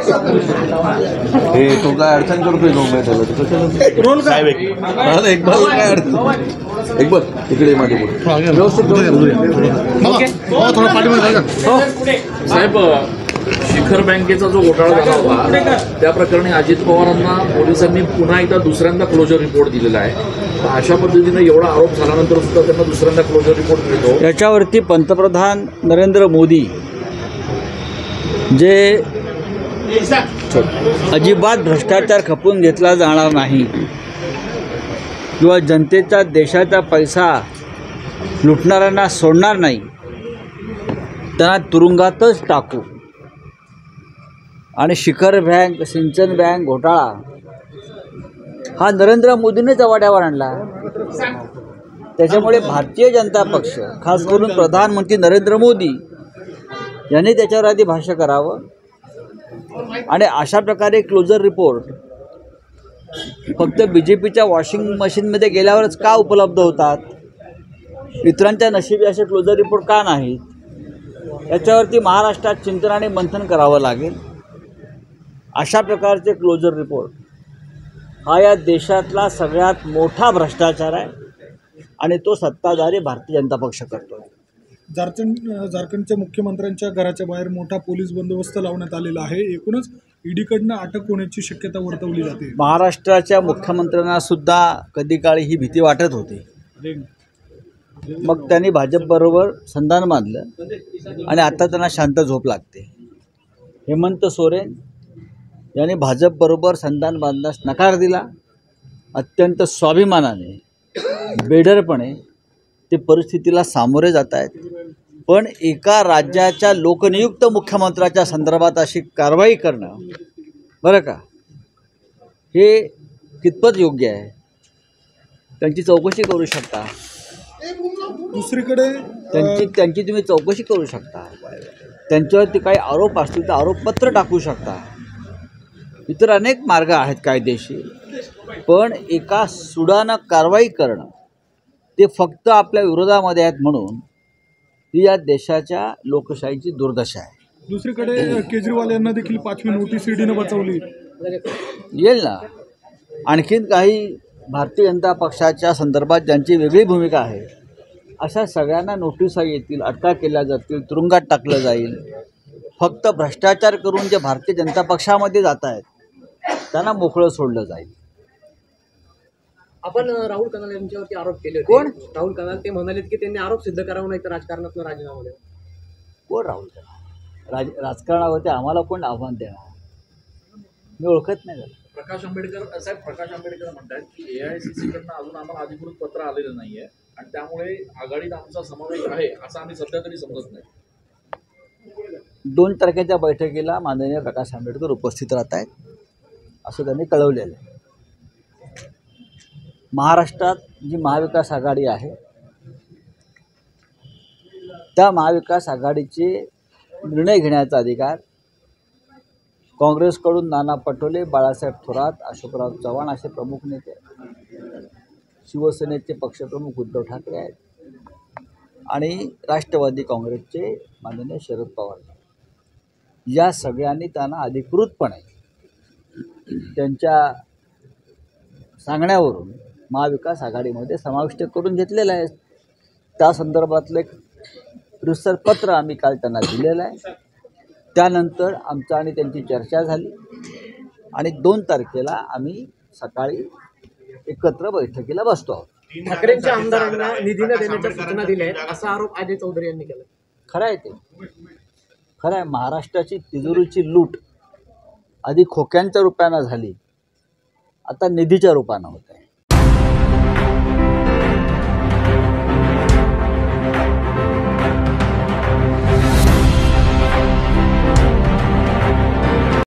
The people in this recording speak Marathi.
हे तो काय अडचण करतोय गंमत त्याला रोल काय एक बघ काय अडचण एक बघ इकडे माझे व्यवस्थित साहेब, शिखर बँकेचा जो घोटाळा झाला होता त्या प्रकरणी अजित पवारांना पोलिसांनी पुन्हा एकदा दुसऱ्यांदा क्लोजर रिपोर्ट दिलेला आहे. अशा पद्धतीने एवढा आरोप झाल्यानंतर सुद्धा त्यांना दुसऱ्यांदा क्लोजर रिपोर्ट मिळतो. याच्यावरती पंतप्रधान नरेंद्र मोदी जे अजिबात भ्रष्टाचार खपून घेतला जाणार नाही किंवा जनतेचा देशाचा पैसा लुटणाऱ्यांना सोडणार नाही, त्यांना तुरुंगातच टाकू. आणि शिखर बँक, सिंचन बँक घोटाळा हा नरेंद्र मोदींनीच अवाढ्यावर आणला. त्याच्यामुळे भारतीय जनता पक्ष, खास करून प्रधानमंत्री नरेंद्र मोदी यांनी त्याच्यावर आधी भाष्य करावं. आणि अशा प्रकारे क्लोजर रिपोर्ट फक्त BJPच्या वॉशिंग मशीनमध्ये गेल्यावरच का उपलब्ध होतात, इतरांच्या नशिबी असे क्लोजर रिपोर्ट का नाहीत, याच्यावरती महाराष्ट्रात चिंतन आणि मंथन करावं लागेल. अशा प्रकारचे क्लोजर रिपोर्ट हा या देशातला सगळ्यात मोठा भ्रष्टाचार आहे आणि तो सत्ताधारी भारतीय जनता पक्ष करतो. झारखंडच्या मुख्यमंत्र्यांच्या घराच्या बाहेर मोठा पोलीस बंदोबस्त लावण्यात आलेला आहे. एकूणच ईडीकडनं अटक होण्याची शक्यता वर्तवली जाते. महाराष्ट्राच्या मुख्यमंत्र्यांना सुद्धा कधी काळी ही भीती वाटत होती. मग त्यांनी भाजपबरोबर संधान बांधलं आणि आता त्यांना शांत झोप लागते. हेमंत सोरेन यांनी भाजपबरोबर संधान बांधण्यास नकार दिला. अत्यंत स्वाभिमानाने, बेडरपणे ते परिस्थितीला सामोरे जात आहेत. पण एका राज्याच्या लोकनियुक्त मुख्यमंत्र्याच्या संदर्भात अशी कारवाई करणं, बरं का, हे कितपत योग्य आहे? त्यांची चौकशी करू शकता. दुसरीकडे त्यांची तुम्ही चौकशी करू शकता. त्यांच्यावरती काही आरोप असतील तर आरोपपत्र टाकू शकता. इतर अनेक मार्ग आहेत कायदेशीर. पण एका सुडानं कारवाई करणं ते फक्त आपल्या विरोधामध्ये आहेत म्हणून ही या देशाच्या लोकशाहीची दुर्दशा आहे. दुसरीकडे केजरीवाल यांना देखील 5वी नोटीस ईडीनं बचावली. येईल ना. आणखीन काही भारतीय जनता पक्षाच्या संदर्भात ज्यांची वेगळी भूमिका आहे अशा सगळ्यांना नोटिसा येतील, अटका केल्या जातील, तुरुंगात टाकलं जाईल. फक्त भ्रष्टाचार करून जे भारतीय जनता पक्षामध्ये जात आहेत त्यांना मोकळं सोडलं जाईल. आपण राहुल कनाल यांच्यावरती आरोप केले होते. कोण? राहुल कनाल. ते म्हणालेत की त्यांनी आरोप सिद्ध करावा नाही तर राजकारणातून राजीनामा द्यावा. कोण राहुल कनाल? राजकारणावरती आम्हाला कोण आव्हान देणार? मी ओळखत नाही झालं. प्रकाश आंबेडकर साहेब, प्रकाश आंबेडकर म्हणतात की AICC कडनं अजून आम्हाला अधिकृत पत्र आलेलं नाहीये आणि त्यामुळे आघाडीत आमचा समावेश आहे असं आम्ही सध्या तरी समजत नाही. 2 तारखेच्या बैठकीला माननीय प्रकाश आंबेडकर उपस्थित राहत आहेत असं त्यांनी कळवलेलं आहे. महाराष्ट्रात जी महाविकास आघाडी आहे त्या महाविकास आघाडीचे निर्णय घेण्याचा अधिकार काँग्रेसकडून नाना पटोले, बाळासाहेब थोरात, अशोकराव चव्हाण असे प्रमुख नेते, शिवसेनेचे पक्षप्रमुख उद्धव ठाकरे आहेत आणि राष्ट्रवादी काँग्रेसचे माननीय शरद पवार, या सगळ्यांनी त्यांना अधिकृतपणे त्यांच्या सांगण्यावरून महाविकास आघाडीमध्ये समाविष्ट करून घेतलेलं आहे. त्या संदर्भातलं एक रिसर पत्र आम्ही काल त्यांना दिलेलं आहे. त्यानंतर आमचं आणि त्यांची चर्चा झाली आणि 2 तारखेला आम्ही सकाळी एकत्र बैठकीला बसतो आहोत. ठाकरेंच्या आमदारांना निधी न देण्याच्या सूचना दिल्या आहेत असा आरोप अजय चौधरी यांनी केला. खरं आहे ते. खरं आहे. महाराष्ट्राची तिजोरीची लूट आधी खोक्यांच्या रूपानं झाली, आता निधीच्या रूपानं होत आहे.